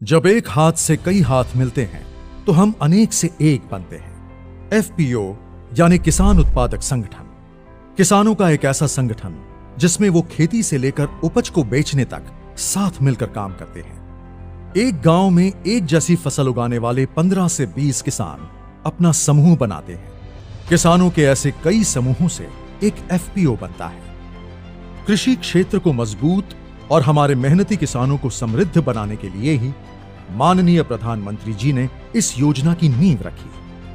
जब एक हाथ से कई हाथ मिलते हैं तो हम अनेक से एक बनते हैं। एफपीओ यानी किसान उत्पादक संगठन, किसानों का एक ऐसा संगठन जिसमें वो खेती से लेकर उपज को बेचने तक साथ मिलकर काम करते हैं। एक गांव में एक जैसी फसल उगाने वाले 15 से 20 किसान अपना समूह बनाते हैं। किसानों के ऐसे कई समूहों से एक एफपीओ बनता है। कृषि क्षेत्र को मजबूत और हमारे मेहनती किसानों को समृद्ध बनाने के लिए ही माननीय प्रधानमंत्री जी ने इस योजना की नींव रखी,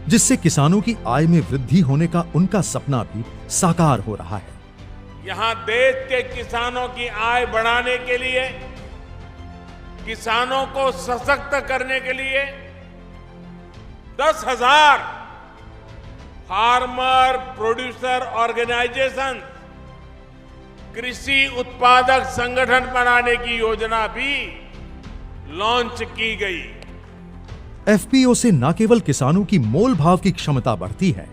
जिससे किसानों की आय में वृद्धि होने का उनका सपना भी साकार हो रहा है। यहां देश के किसानों की आय बढ़ाने के लिए, किसानों को सशक्त करने के लिए 10,000 फार्मर प्रोड्यूसर ऑर्गेनाइजेशन, कृषि उत्पादक संगठन बनाने की योजना भी लॉन्च की गई। एफपीओ से न केवल किसानों की मोल भाव की क्षमता बढ़ती है,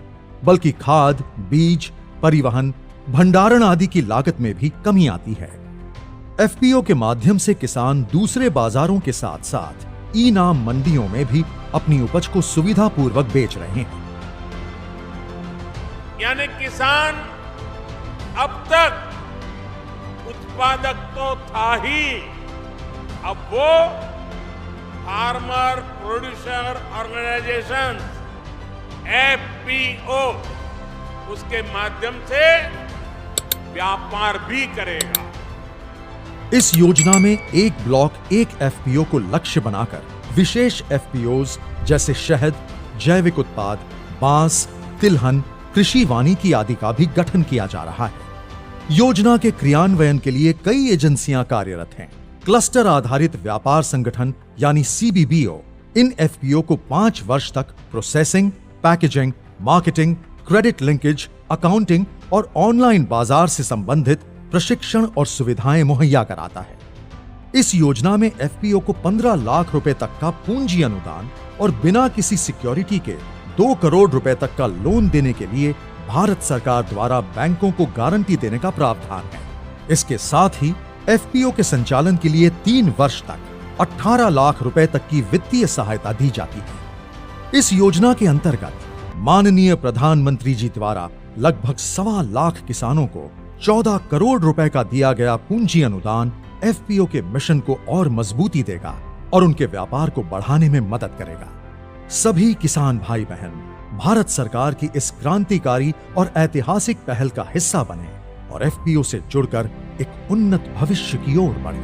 बल्कि खाद, बीज, परिवहन, भंडारण आदि की लागत में भी कमी आती है। एफपीओ के माध्यम से किसान दूसरे बाजारों के साथ साथ ई नाम मंडियों में भी अपनी उपज को सुविधापूर्वक बेच रहे हैं। यानी किसान अब तक उत्पादक तो था ही, अब वो फार्मर प्रोड्यूसर ऑर्गेनाइजेशन एफपीओ उसके माध्यम से व्यापार भी करेगा। इस योजना में एक ब्लॉक एक एफपीओ को लक्ष्य बनाकर विशेष एफपीओज जैसे शहद, जैविक उत्पाद, बांस, तिलहन, कृषि वानिकी आदि का भी गठन किया जा रहा है। योजना के क्रियान्वयन के लिए कई एजेंसियां कार्यरत हैं। क्लस्टर आधारित व्यापार संगठन यानी सीबीबीओ इन एफपीओ को 5 वर्ष तक processing, packaging, marketing, credit linkage, accounting और ऑनलाइन बाजार से संबंधित प्रशिक्षण और सुविधाएं मुहैया कराता है। इस योजना में एफपीओ को 15 लाख रुपए तक का पूंजी अनुदान और बिना किसी सिक्योरिटी के 2 करोड़ रुपए तक का लोन देने के लिए भारत सरकार द्वारा बैंकों को गारंटी देने का प्रावधान है। इसके साथ ही एफपीओ के संचालन के लिए 3 वर्ष तक 18 लाख रुपए तक की वित्तीय सहायता दी जाती है। इस योजना के अंतर्गत माननीय प्रधानमंत्री जी द्वारा लगभग 1.25 लाख किसानों को 14 करोड़ रुपए का दिया गया पूंजी अनुदान एफपीओ के मिशन को और मजबूती देगा और उनके व्यापार को बढ़ाने में मदद करेगा। सभी किसान भाई बहन भारत सरकार की इस क्रांतिकारी और ऐतिहासिक पहल का हिस्सा बने और एफपीओ से जुड़कर एक उन्नत भविष्य की ओर बढ़े।